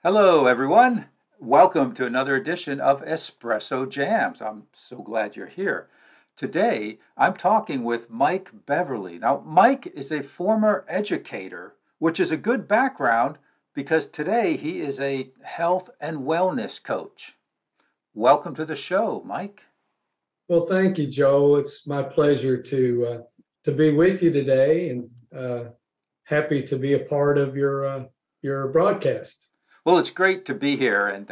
Hello, everyone. Welcome to another edition of Espresso Jams. I'm so glad you're here. Today, I'm talking with Mike Beverly. Now, Mike is a former educator, which is a good background because today he is a health and wellness coach. Welcome to the show, Mike. Well, thank you, Joe. It's my pleasure to be with you today, and happy to be a part of your broadcast. Well, it's great to be here. And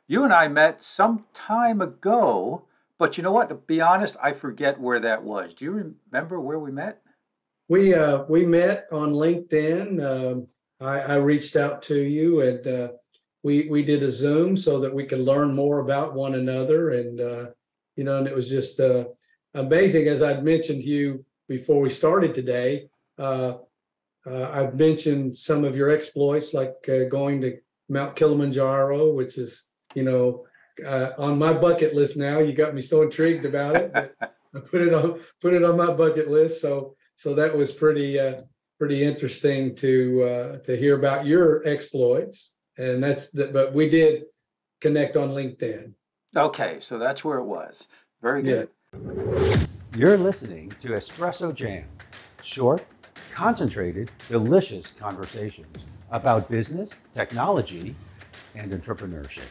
you and I met some time ago, but you know what? To be honest, I forget where that was. Do you remember where we met? We met on LinkedIn. I reached out to you, and we did a Zoom so that we could learn more about one another, and and it was just amazing. As I'd mentioned to you before we started today, I've mentioned some of your exploits, like going to Mount Kilimanjaro, which is, on my bucket list now. You got me so intrigued about it that I put it on my bucket list. So that was pretty interesting to hear about your exploits, and but we did connect on LinkedIn. Okay, so that's where it was. Very good. Yeah. You're listening to Espresso Jams, short, concentrated, delicious conversations about business, technology, and entrepreneurship.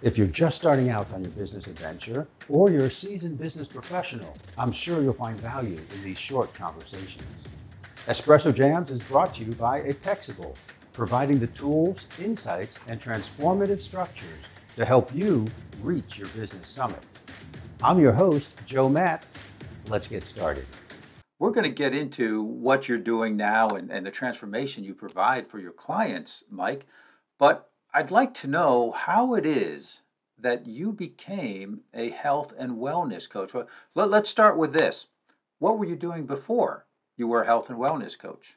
If you're just starting out on your business adventure, or you're a seasoned business professional, I'm sure you'll find value in these short conversations. Espresso Jams is brought to you by 𝐒𝐜𝐴𝐽, providing the tools, insights, and transformative structures to help you reach your business summit. I'm your host, Joe Matz. Let's get started. We're going to get into what you're doing now and the transformation you provide for your clients, Mike. But I'd like to know how it is that you became a health and wellness coach. Well, let's start with this. What were you doing before you were a health and wellness coach?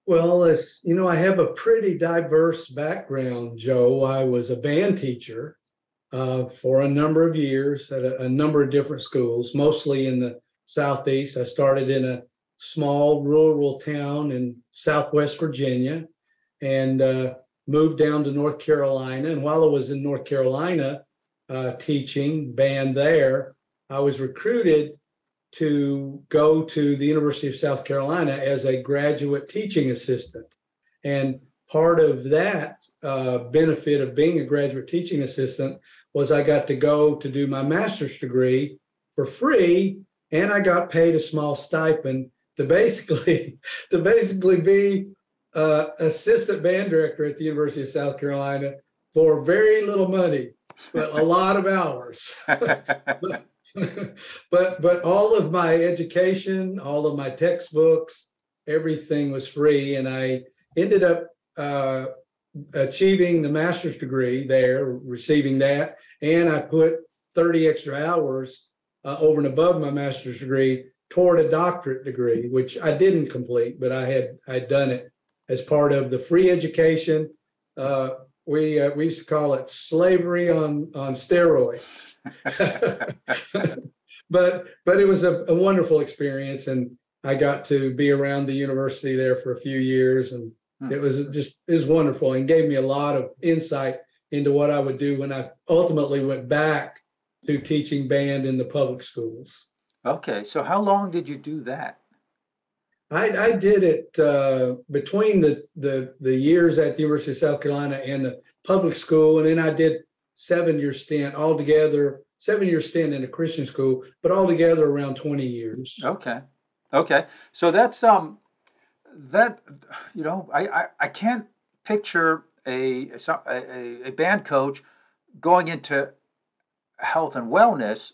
Well, I have a pretty diverse background, Joe. I was a band teacher for a number of years at a number of different schools, mostly in the Southeast. I started in a small rural town in Southwest Virginia and moved down to North Carolina. And while I was in North Carolina teaching band there, I was recruited to go to the University of South Carolina as a graduate teaching assistant. And part of that benefit of being a graduate teaching assistant was I got to go to do my master's degree for free, and I got paid a small stipend to basically be assistant band director at the University of South Carolina for very little money, but a lot of hours. but all of my education, all of my textbooks, everything was free, and I ended up achieving the master's degree there, receiving that, and I put 30 extra hours over and above my master's degree toward a doctorate degree, which I didn't complete, but I'd done it as part of the free education. We used to call it slavery on steroids. but it was a wonderful experience, and I got to be around the university there for a few years, and it was wonderful, and gave me a lot of insight into what I would do when I ultimately went back to teaching band in the public schools. Okay, so how long did you do that? I did it between the years at the University of South Carolina and the public school, and then I did 7-year stint altogether, 7-year stint in a Christian school, but altogether around 20 years. Okay. So that's I can't picture a band coach going into health and wellness.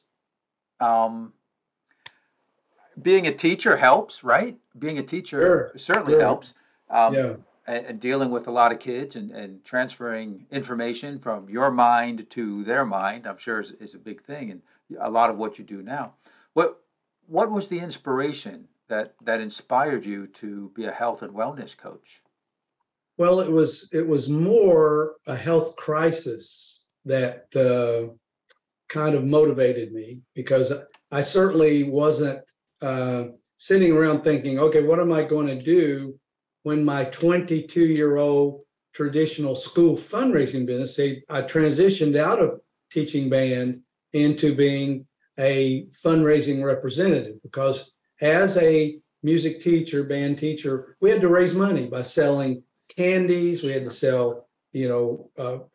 Being a teacher helps, right? Being a teacher certainly helps. And dealing with a lot of kids and transferring information from your mind to their mind, I'm sure is a big thing, and a lot of what you do now. What was the inspiration that inspired you to be a health and wellness coach? Well, it was more a health crisis that kind of motivated me, because I certainly wasn't sitting around thinking, okay, what am I going to do when my 22-year-old traditional school fundraising business. I transitioned out of teaching band into being a fundraising representative, because as a music teacher, band teacher, we had to raise money by selling candies. We had to sell,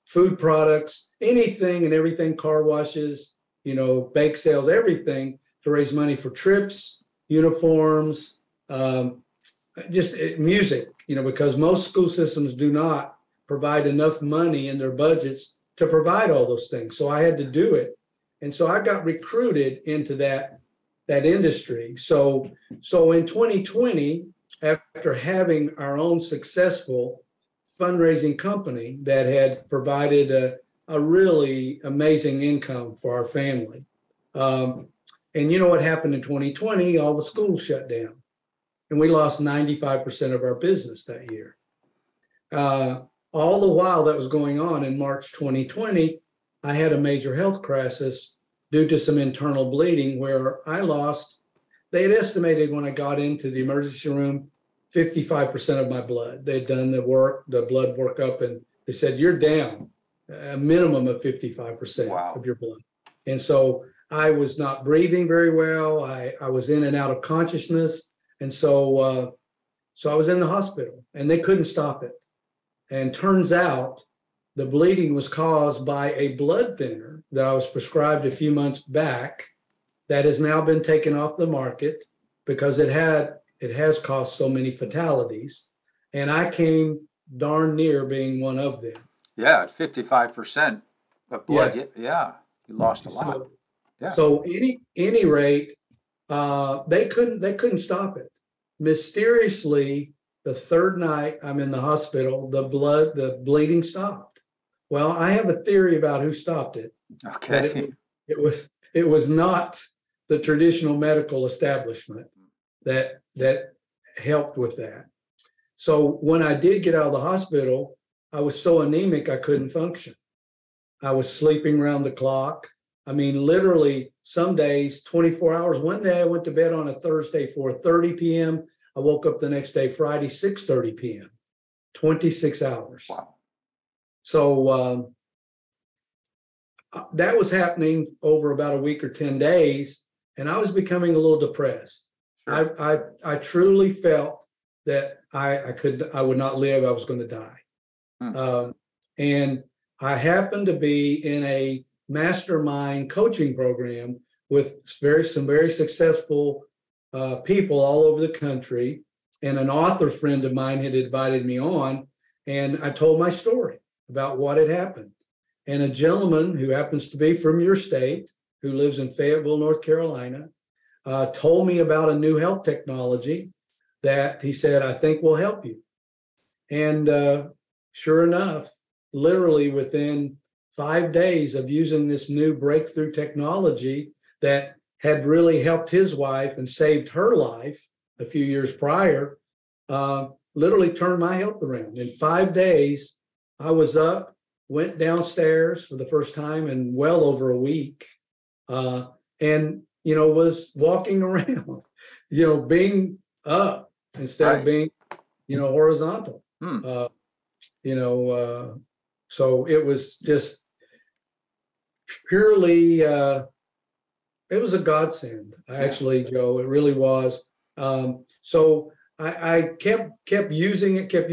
food products, anything and everything, car washes, bake sales, everything, to raise money for trips, uniforms, just music, because most school systems do not provide enough money in their budgets to provide all those things. So I had to do it. And so I got recruited into that industry. So in 2020, after having our own successful fundraising company that had provided a really amazing income for our family. And you know what happened in 2020? All the schools shut down, and we lost 95% of our business that year. All the while that was going on, in March 2020, I had a major health crisis due to some internal bleeding where they had estimated when I got into the emergency room, 55% of my blood. They'd done the blood workup, and they said, you're down a minimum of 55% of your blood. And so I was not breathing very well. I was in and out of consciousness. And so I was in the hospital, and they couldn't stop it. And turns out the bleeding was caused by a blood thinner that I was prescribed a few months back that has now been taken off the market because it has caused so many fatalities. And I came darn near being one of them. Yeah, at 55% of blood. Yeah, you lost a lot. So any rate, they couldn't stop it. Mysteriously, the third night I'm in the hospital, the bleeding stopped. Well, I have a theory about who stopped it. Okay. It was not the traditional medical establishment that helped with that. So when I did get out of the hospital, I was so anemic I couldn't function. I was sleeping around the clock. I mean, literally some days, 24 hours. One day I went to bed on a Thursday, 4:30 p.m. I woke up the next day, Friday, 6:30 p.m., 26 hours. Wow. So that was happening over about a week or 10 days, and I was becoming a little depressed. Sure. I truly felt that I would not live. I was going to die. And I happened to be in a mastermind coaching program with some very successful people all over the country. And an author friend of mine had invited me on, and I told my story about what had happened. And a gentleman who happens to be from your state, who lives in Fayetteville, North Carolina, told me about a new health technology that he said, I think will help you. And sure enough, literally within 5 days of using this new breakthrough technology that had really helped his wife and saved her life a few years prior, literally turned my health around. In 5 days, I was up, went downstairs for the first time in well over a week, and, was walking around, being up instead of being, horizontal. So it was just purely, it was a godsend, actually, Joe. It really was. So I kept using it, kept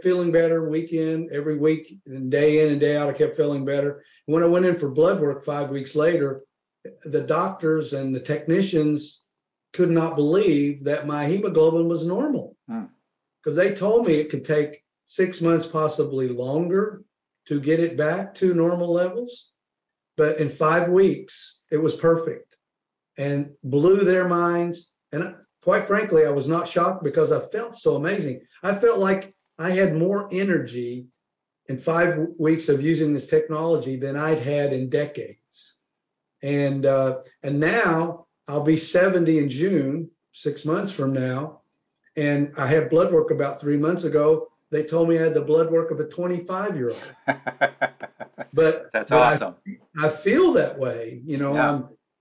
feeling better week in, every week, and day in and day out, I kept feeling better. When I went in for blood work 5 weeks later, the doctors and the technicians could not believe that my hemoglobin was normal, because they told me it could take 6 months, possibly longer, to get it back to normal levels. But in 5 weeks, it was perfect and blew their minds. And quite frankly, I was not shocked because I felt so amazing. I felt like I had more energy in 5 weeks of using this technology than I'd had in decades. And now I'll be 70 in June, 6 months from now. And I had blood work about 3 months ago. They told me I had the blood work of a 25-year-old. But that's awesome. I feel that way.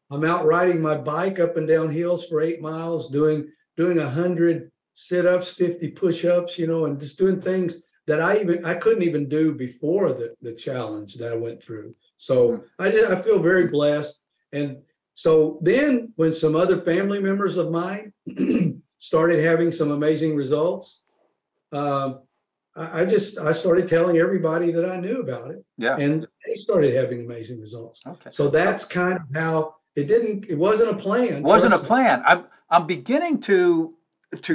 I'm out riding my bike up and down hills for 8 miles, doing 100 sit-ups, 50 push-ups, and just doing things that I couldn't even do before the challenge that I went through. So I feel very blessed. And so then when some other family members of mine started having some amazing results, I started telling everybody that I knew about it. Yeah. And they started having amazing results. Okay. So that's kind of how it wasn't a plan. It wasn't a plan. I'm beginning to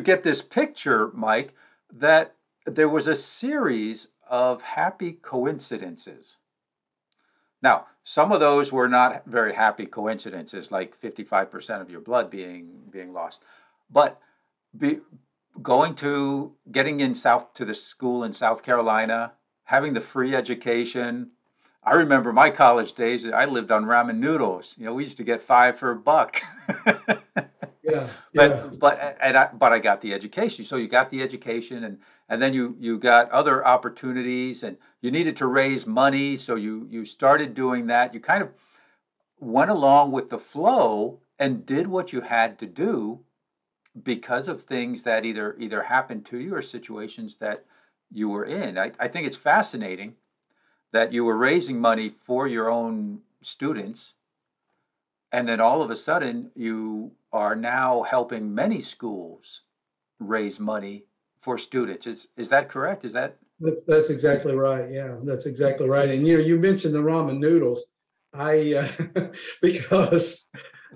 get this picture, Mike, that there was a series of happy coincidences. Now, some of those were not very happy coincidences, like 55% of your blood being lost. But getting to the school in South Carolina, having the free education. I remember my college days. I lived on ramen noodles. We used to get 5 for $1. Yeah. But I got the education. So you got the education, and then you got other opportunities, and you needed to raise money. So you started doing that. You kind of went along with the flow and did what you had to do because of things that either happened to you or situations that you were in. I think it's fascinating that you were raising money for your own students, and then all of a sudden you are now helping many schools raise money for students. Is that correct? That's exactly right. Yeah, that's exactly right. And you mentioned the ramen noodles. Because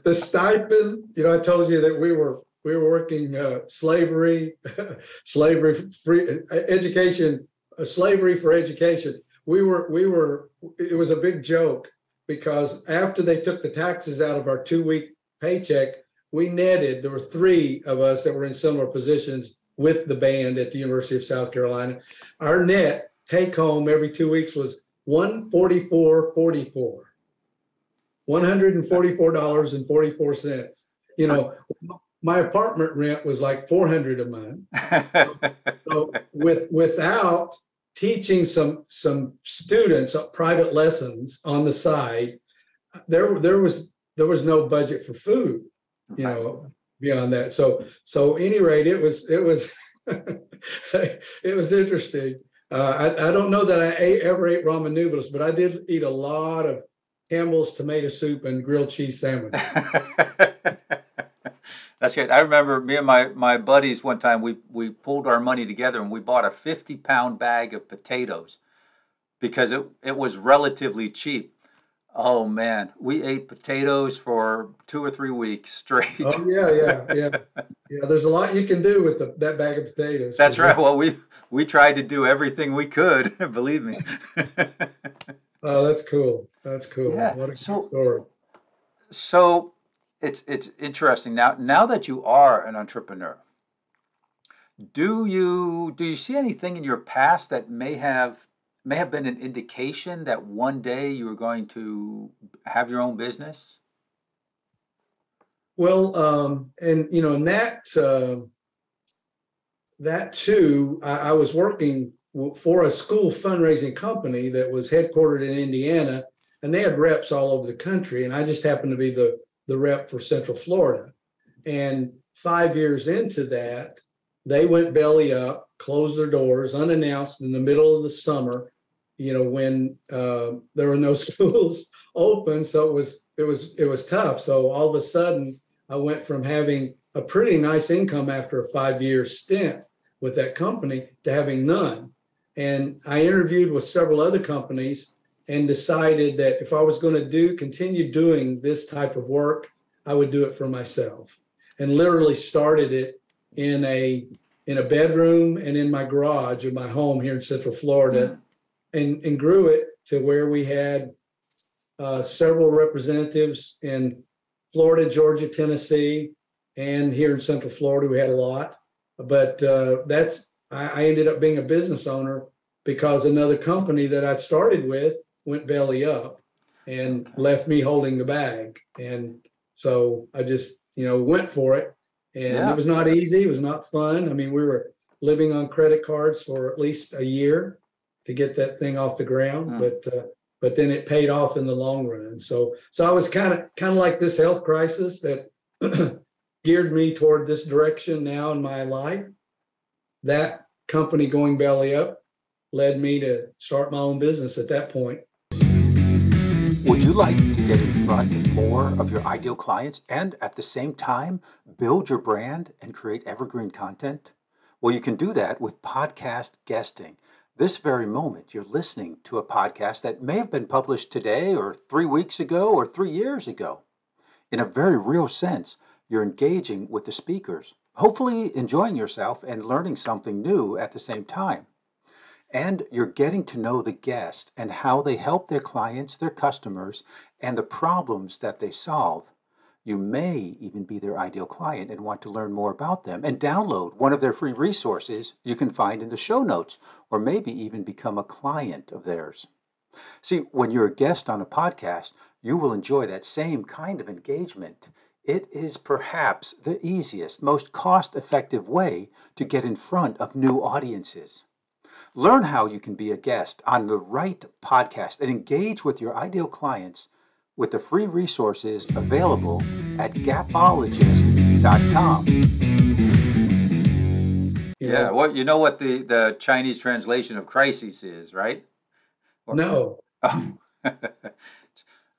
the stipend, I told you that we were working slavery free education, slavery for education. It was a big joke because after they took the taxes out of our 2-week paycheck, there were 3 of us that were in similar positions with the band at the University of South Carolina. Our net take home every 2 weeks was $144.44. $144.44. My apartment rent was like $400 a month. So without teaching some students private lessons on the side, there was no budget for food, beyond that. So any rate, it was it was interesting. I don't know that I ever ate ramen noodles, but I did eat a lot of Campbell's tomato soup and grilled cheese sandwiches. That's good. I remember me and my buddies one time, we pulled our money together and we bought a 50-pound bag of potatoes because it was relatively cheap. Oh man, we ate potatoes for 2 or 3 weeks straight. Oh yeah. There's a lot you can do with that bag of potatoes. That's right. Well, we tried to do everything we could. Believe me. Oh, that's cool. Yeah. What a good story. So it's interesting now that you are an entrepreneur. Do you see anything in your past that may have been an indication that one day you were going to have your own business? Well, and in that too, I was working for a school fundraising company that was headquartered in Indiana, and they had reps all over the country, and I just happened to be the rep for Central Florida. And 5 years into that, they went belly up, closed their doors unannounced in the middle of the summer, when there were no schools open. So it was tough. So all of a sudden, I went from having a pretty nice income after a 5-year stint with that company to having none. And I interviewed with several other companies and decided that if I was going to continue doing this type of work, I would do it for myself. And literally started it in a bedroom and in my garage of my home here in Central Florida, and grew it to where we had several representatives in Florida, Georgia, Tennessee, and here in Central Florida we had a lot. But I ended up being a business owner because another company that I'd started with went belly up and left me holding the bag. And so I just, went for it. And it was not easy. It was not fun. I mean, we were living on credit cards for at least a year to get that thing off the ground. But then it paid off in the long run. So I was kind of like this health crisis that geared me toward this direction now in my life. That company going belly up led me to start my own business at that point. Would you like to get in front of more of your ideal clients and at the same time build your brand and create evergreen content? Well, you can do that with podcast guesting. This very moment, you're listening to a podcast that may have been published today or 3 weeks ago or 3 years ago. In a very real sense, you're engaging with the speakers, hopefully enjoying yourself and learning something new at the same time. And you're getting to know the guest and how they help their clients, their customers, and the problems that they solve. You may even be their ideal client and want to learn more about them and download one of their free resources you can find in the show notes, or maybe even become a client of theirs. See, when you're a guest on a podcast, you will enjoy that same kind of engagement. It is perhaps the easiest, most cost-effective way to get in front of new audiences. Learn how you can be a guest on the right podcast and engage with your ideal clients with the free resources available at gapologist.com. Yeah, well, you know what the Chinese translation of crisis is, right? No.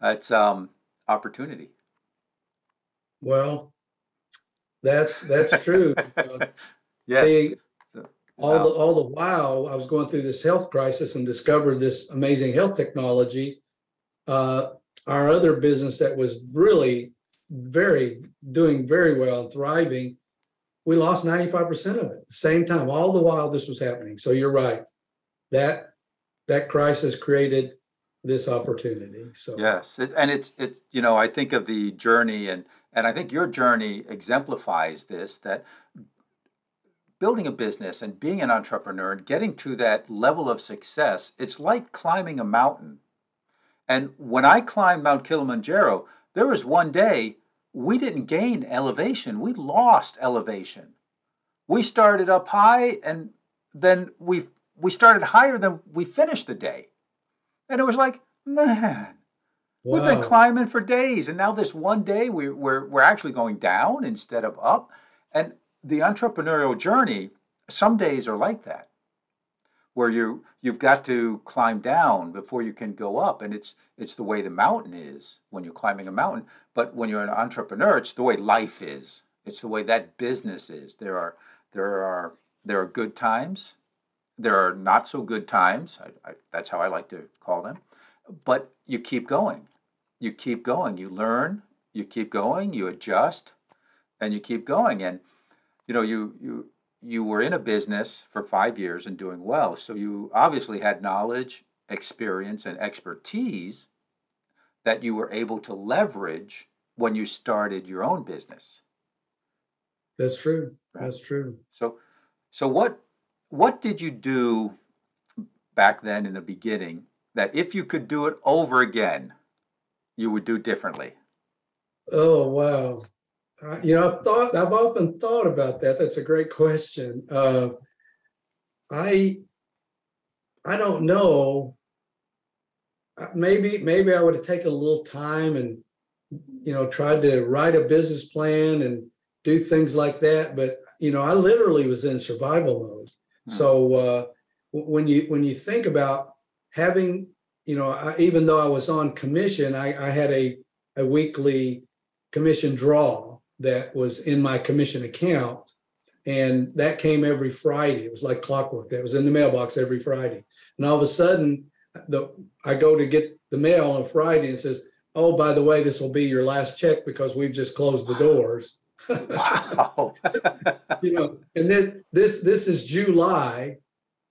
It's opportunity. Well, that's true. Yes. All the while I was going through this health crisis and discovered this amazing health technology, our other business that was really doing very well and thriving, we lost 95% of it at the same time, all the while this was happening. So you're right. That crisis created this opportunity. So yes, it's I think of the journey, and I think your journey exemplifies this, that building a business and being an entrepreneur and getting to that level of success, it's like climbing a mountain. And when I climbed Mount Kilimanjaro, there was one day we didn't gain elevation, we lost elevation. We started up high, and then we started higher than we finished the day. And it was like, man, we've been climbing for days, and now this one day we're actually going down instead of up. And the entrepreneurial journey, some days are like that, where you've got to climb down before you can go up, and it's the way the mountain is when you're climbing a mountain. But when you're an entrepreneur, it's the way life is. It's the way that business is. There are good times. There are not so good times. That's how I like to call them. But you keep going. You keep going. You learn. You keep going. You adjust, and you keep going. And you were in a business for 5 years and doing well. So you obviously had knowledge, experience, and expertise that you were able to leverage when you started your own business. That's true. Right? That's true. So what did you do back then in the beginning that if you could do it over again, you would do differently? Oh, wow. I've often thought about that. That's a great question. I don't know. Maybe I would have taken a little time and, tried to write a business plan and do things like that. But, I literally was in survival mode. So when you think about having, even though I was on commission, I had a weekly commission draw that was in my commission account, and that came every Friday. It was like clockwork. That was in the mailbox every Friday. And all of a sudden, I go to get the mail on Friday and it says, "Oh, by the way, this will be your last check because we've just closed the doors." Wow. And then this is July,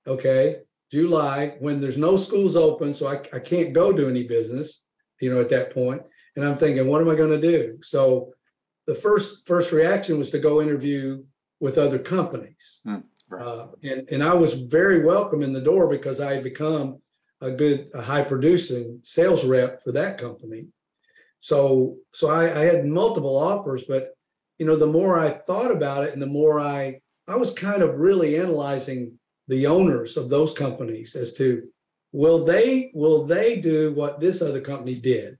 okay? July, when there's no schools open, so I can't go do any business, at that point. And I'm thinking, what am I going to do? So the first reaction was to go interview with other companies. Right. And I was very welcome in the door because I had become a high producing sales rep for that company. So I had multiple offers, but the more I thought about it and the more I was kind of really analyzing the owners of those companies as to, will they do what this other company did?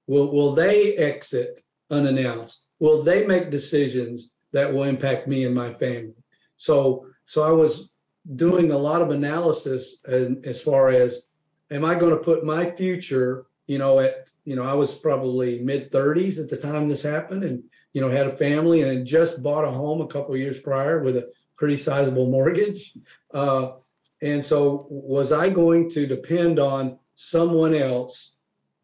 Will they exit unannounced? Will they make decisions that will impact me and my family? So I was doing a lot of analysis as far as, am I going to put my future, I was probably mid-30s at the time this happened, and, had a family and had just bought a home a couple of years prior with a pretty sizable mortgage. And so was I going to depend on someone else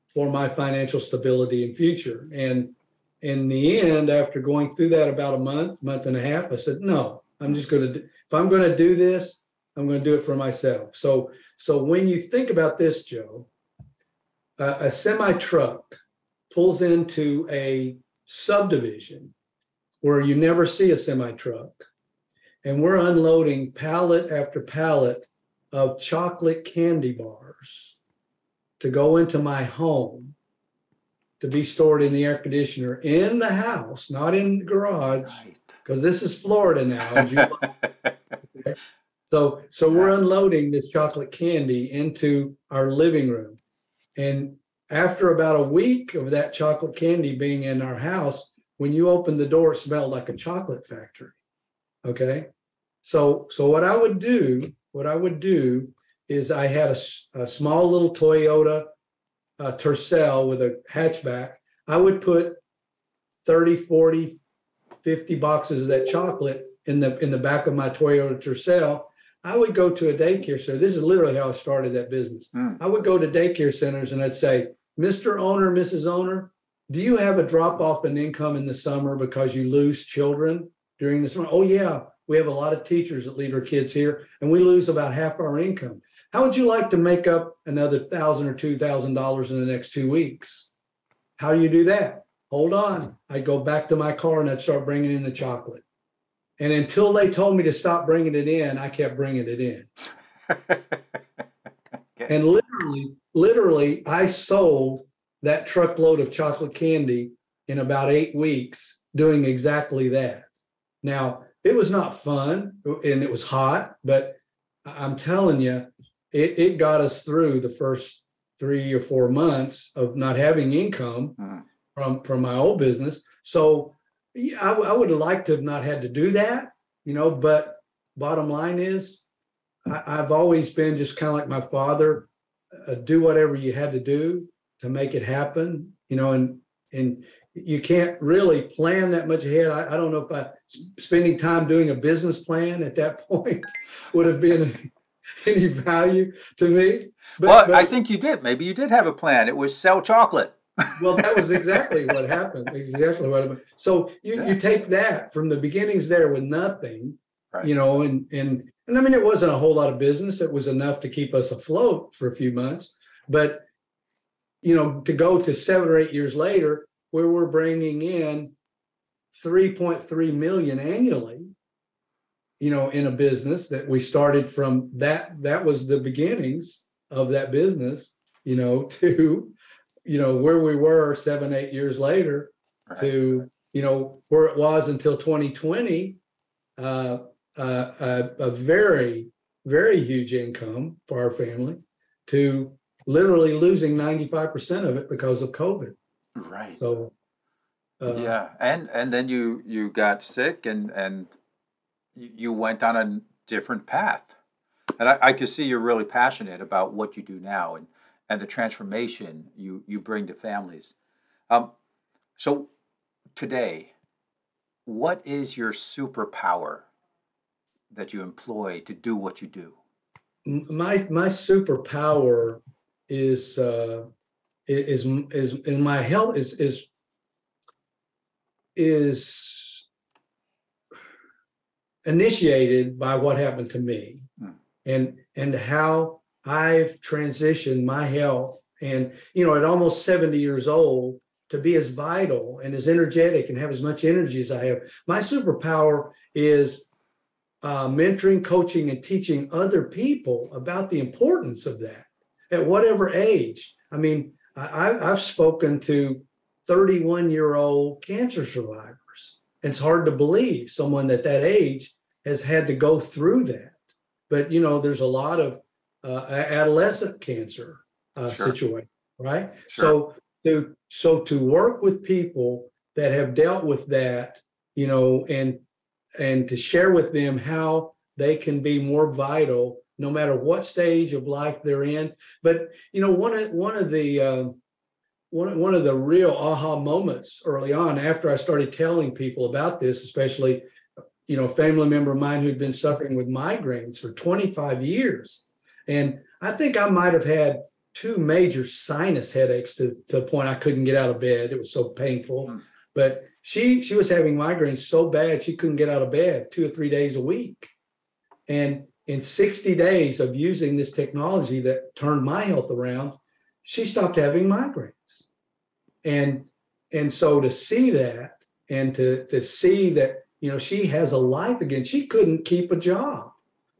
for my financial stability and future? And in the end, after going through that about a month and a half, I said, no, I'm just going to, if I'm going to do this, I'm going to do it for myself. So when you think about this, Joe, a semi truck pulls into a subdivision where you never see a semi truck, and we're unloading pallet after pallet of chocolate candy bars to go into my home to be stored in the air conditioner in the house, not in the garage, because this is Florida now. So we're unloading this chocolate candy into our living room. And after about a week of that chocolate candy being in our house, when you opened the door, it smelled like a chocolate factory. Okay. So what I would do is I had a small little Toyota Tercel with a hatchback. I would put 30, 40, 50 boxes of that chocolate in the back of my Toyota Tercel. I would go to a daycare center. This is literally how I started that business. I would go to daycare centers and I'd say, Mr. Owner, Mrs. Owner, do you have a drop off in income in the summer because you lose children during the summer? Oh yeah, we have a lot of teachers that leave their kids here and we lose about half our income. How would you like to make up another $1,000 or $2,000 in the next 2 weeks? How do you do that? Hold on. I'd go back to my car and I'd start bringing in the chocolate. And until they told me to stop bringing it in, I kept bringing it in. Okay. And literally, I sold that truckload of chocolate candy in about 8 weeks doing exactly that. Now, it was not fun and it was hot, but I'm telling you, it got us through the first 3 or 4 months of not having income from my old business. So yeah, I would have liked to have not had to do that, but bottom line is I've always been just kind of like my father, do whatever you had to do to make it happen, and you can't really plan that much ahead. I don't know if spending time doing a business plan at that point would have been any value to me. But I think you did. Maybe you did have a plan. It was sell chocolate. Well, that was exactly what happened. Exactly what happened. So you take that from the beginnings there with nothing, right. And I mean, it wasn't a whole lot of business. It was enough to keep us afloat for a few months. But, to go to 7 or 8 years later, where we're bringing in $3.3 million annually, in a business that we started from that was the beginnings of that business, to where we were 7, 8 years later, right. To, where it was until 2020, a very, very huge income for our family, to literally losing 95% of it because of COVID. Right. So, yeah. And then you got sick and you went on a different path. And I can see you're really passionate about what you do now and the transformation you bring to families. So today, what is your superpower that you employ to do what you do? My superpower is in my health is initiated by what happened to me, and how I've transitioned my health, and at almost 70 years old, to be as vital and as energetic and have as much energy as I have. My superpower is mentoring, coaching, and teaching other people about the importance of that at whatever age. I mean, I've spoken to 31-year-old cancer survivors. It's hard to believe someone at that age has had to go through that. But, there's a lot of adolescent cancer situation, right? Sure. So to work with people that have dealt with that, and to share with them how they can be more vital no matter what stage of life they're in. But one of the real aha moments early on, after I started telling people about this, especially a family member of mine who'd been suffering with migraines for 25 years, and I think I might have had 2 major sinus headaches to the point I couldn't get out of bed. It was so painful. But she was having migraines so bad she couldn't get out of bed 2 or 3 days a week. And in 60 days of using this technology that turned my health around, she stopped having migraines. And so to see that, and to see that, she has a life again. She couldn't keep a job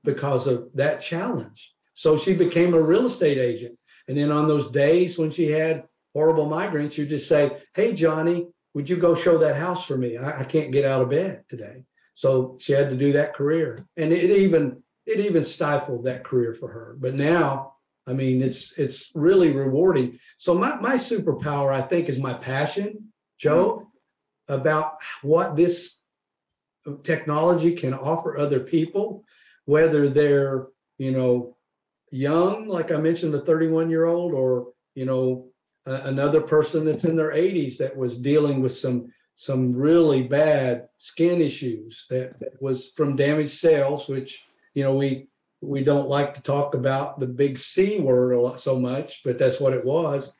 because of that challenge. So she became a real estate agent. And then on those days when she had horrible migraines, she'd just say, "Hey, Johnny, would you go show that house for me? I can't get out of bed today." So she had to do that career. And it even stifled that career for her. But now, I mean, it's really rewarding. So my superpower, I think, is my passion, Joe, about what this technology can offer other people, whether they're, young, like I mentioned, the 31-year-old, or, another person that's in their 80s that was dealing with some really bad skin issues that was from damaged cells, which, we don't like to talk about the big C word so much, but that's what it was.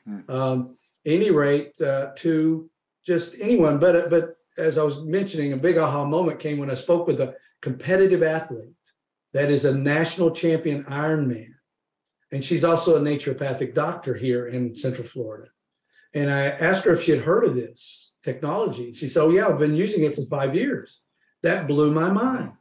Any rate, to just anyone. But as I was mentioning, a big aha moment came when I spoke with a competitive athlete that is a national champion Ironman. And she's also a naturopathic doctor here in Central Florida. And I asked her if she had heard of this technology. She said, "Oh, yeah, I've been using it for 5 years." That blew my mind.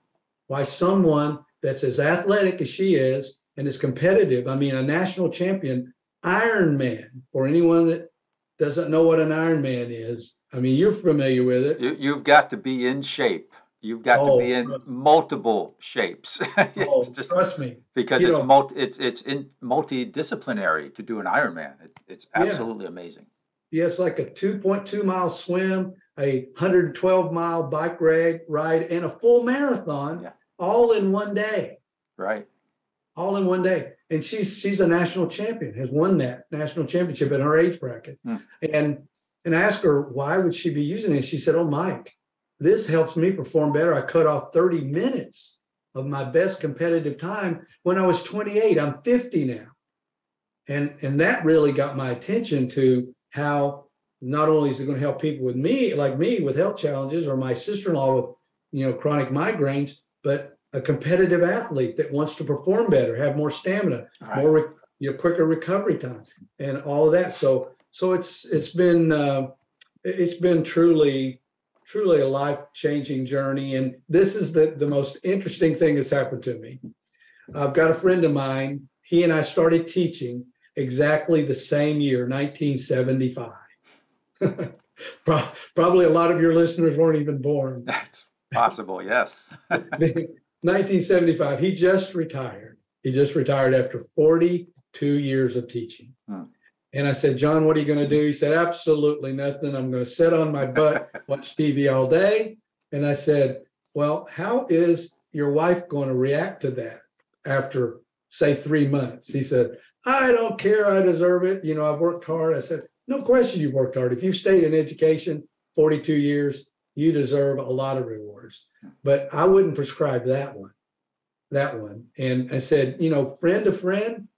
Why someone that's as athletic as she is and as competitive, I mean, a national champion Ironman, for anyone that doesn't know what an Ironman is, I mean, you're familiar with it. You've got to be in shape. You've got to be in multiple shapes. Trust me. Because it's in multidisciplinary to do an Ironman. It's absolutely amazing. Yes, like a 2.2-mile swim, a 112-mile bike ride, and a full marathon, all in one day. Right. All in one day. And she's a national champion, has won that national championship in her age bracket. And I asked her, why would she be using it? She said, "Oh, Mike, this helps me perform better. I cut off 30 minutes of my best competitive time when I was 28. I'm 50 now." And that really got my attention to how not only is it going to help people with me with health challenges, or my sister-in-law with, chronic migraines, but a competitive athlete that wants to perform better, have more stamina, more, quicker recovery time, and all of that. So it's been truly a life-changing journey. And this is the most interesting thing that's happened to me. I've got a friend of mine. He and I started teaching exactly the same year, 1975. Probably a lot of your listeners weren't even born. That's possible, yes. 1975. He just retired. He just retired after 42 years of teaching. And I said, "John, what are you going to do?" He said, "Absolutely nothing. I'm going to sit on my butt, watch TV all day." And I said, "Well, how is your wife going to react to that after, say, 3 months?" He said, "I don't care. I deserve it. I've worked hard." I said, "No question you've worked hard. If you've stayed in education 42 years, you deserve a lot of rewards. But I wouldn't prescribe that one. And I said, friend to friend,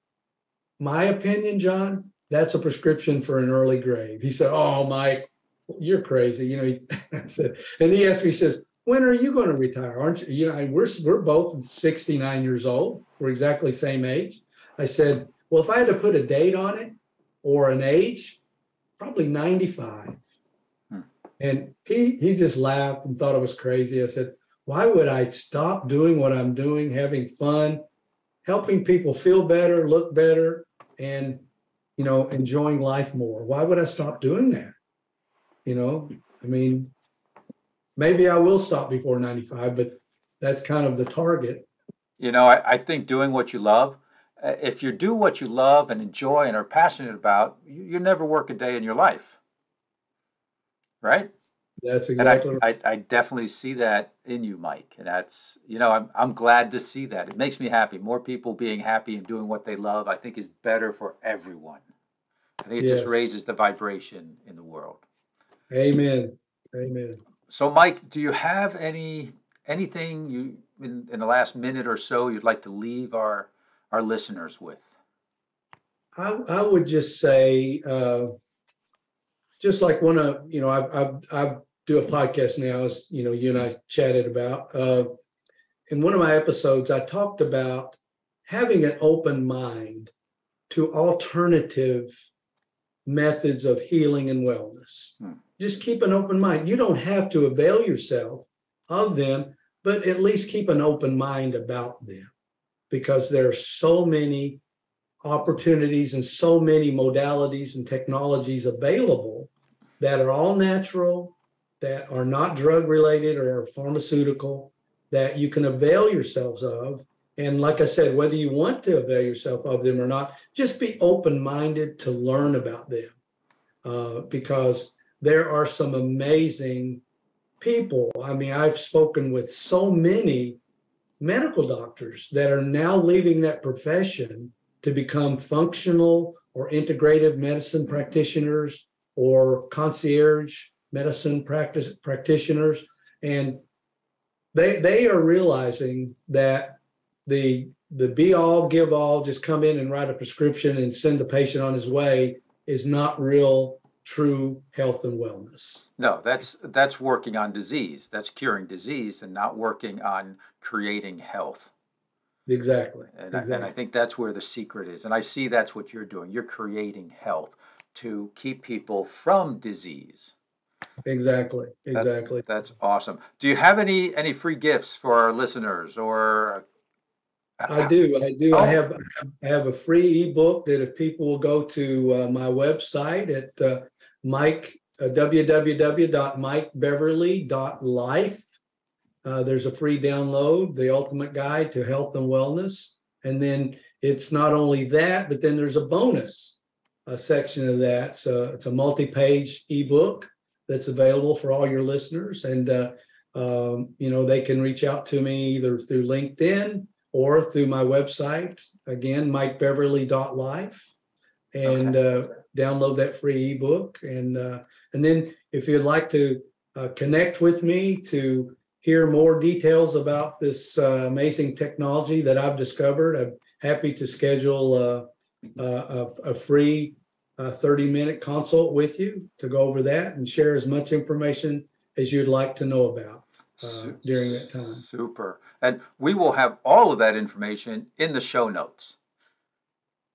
my opinion, John, that's a prescription for an early grave." He said, "Oh, Mike, you're crazy." I said, and he asked me, he says, "When are you going to retire? Aren't you?" We're both 69 years old. We're exactly same age. I said, "Well, if I had to put a date on it or an age, probably 95. And he just laughed and thought I was crazy. I said, "Why would I stop doing what I'm doing, having fun, helping people feel better, look better, and, enjoying life more? Why would I stop doing that?" I mean, maybe I will stop before 95, but that's kind of the target. I think doing what you love, if you do what you love and enjoy and are passionate about, you never work a day in your life. Right? That's And I, exactly right. I, I definitely see that in you, Mike. And that's, I'm glad to see that. It makes me happy. More people being happy and doing what they love, I think is better for everyone. I think it just Yes. raises the vibration in the world. Amen. Amen. So, Mike, do you have anything you in the last minute or so you'd like to leave our listeners with? I would just say, just like one of, I do a podcast now, as you and I chatted about. In one of my episodes, I talked about having an open mind to alternative methods of healing and wellness. Just keep an open mind. You don't have to avail yourself of them, but at least keep an open mind about them, because there are so many opportunities and so many modalities and technologies available that are all natural, that are not drug related or pharmaceutical, that you can avail yourselves of. And like I said, whether you want to avail yourself of them or not, just be open-minded to learn about them, because there are some amazing people. I mean, I've spoken with so many medical doctors that are now leaving that profession to become functional or integrative medicine practitioners or concierge medicine practitioners. And they are realizing that the be all, give all, just come in and write a prescription and send the patient on his way is not real, true health and wellness. No, that's working on disease. That's curing disease and not working on creating health. Exactly. And Exactly. I think that's where the secret is. And I see that's what you're doing. You're creating health to keep people from disease. Exactly. Exactly. That's awesome. Do you have any free gifts for our listeners or? I do. Oh. I have a free ebook that if people will go to my website at www.mikebeverly.life, there's a free download, The Ultimate Guide to Health and Wellness. And then it's not only that, but then there's a bonus section of that. So it's a multi-page ebook that's available for all your listeners. And, they can reach out to me either through LinkedIn or through my website, again, mikebeverly.life, and download that free ebook. And then if you'd like to connect with me to hear more details about this amazing technology that I've discovered, I'm happy to schedule a free 30-minute consult with you to go over that and share as much information as you'd like to know about during that time. Super. And we will have all of that information in the show notes.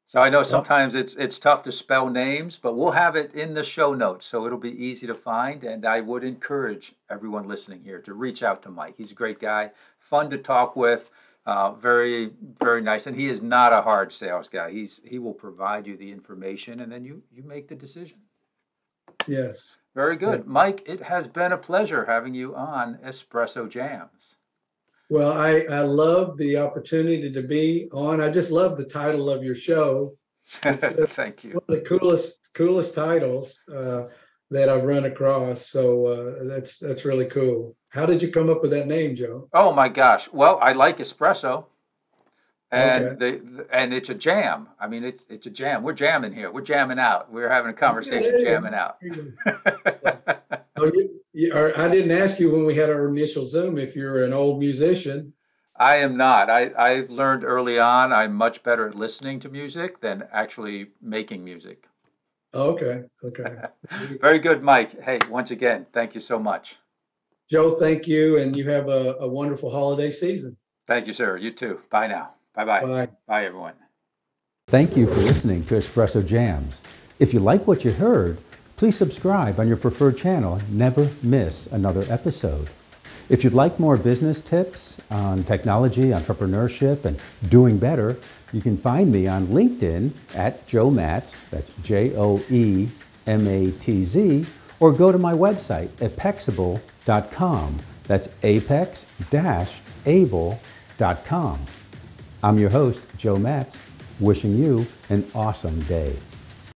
So I know sometimes it's tough to spell names, but we'll have it in the show notes, so it'll be easy to find. And I would encourage everyone listening here to reach out to Mike. He's a great guy, fun to talk with, very, very nice. And he is not a hard sales guy. He will provide you the information, and then you make the decision. Yes. Very good. Yeah. Mike, it has been a pleasure having you on Espresso Jams. Well, I love the opportunity to be on. I just love the title of your show. It's Thank you. one of the coolest titles that I've run across. So that's really cool. How did you come up with that name, Joe? Oh my gosh. Well, I like espresso. And Okay. and it's a jam. I mean, it's a jam. We're jamming here. We're jamming out. We're having a conversation, jamming out. Oh, I didn't ask you when we had our initial Zoom if you're an old musician. I am not. I learned early on I'm much better at listening to music than actually making music. Okay. Okay. Very good, Mike. Hey, once again, thank you so much. Joe, thank you. And you have a wonderful holiday season. Thank you, sir. You too. Bye now. Bye-bye. Bye. Bye, everyone. Thank you for listening to Espresso Jams. If you like what you heard, please subscribe on your preferred channel and never miss another episode. If you'd like more business tips on technology, entrepreneurship, and doing better, you can find me on LinkedIn at Joe Matz, that's JoeMatz, or go to my website, apexable.com, that's apex-able.com. I'm your host, Joe Matz, wishing you an awesome day.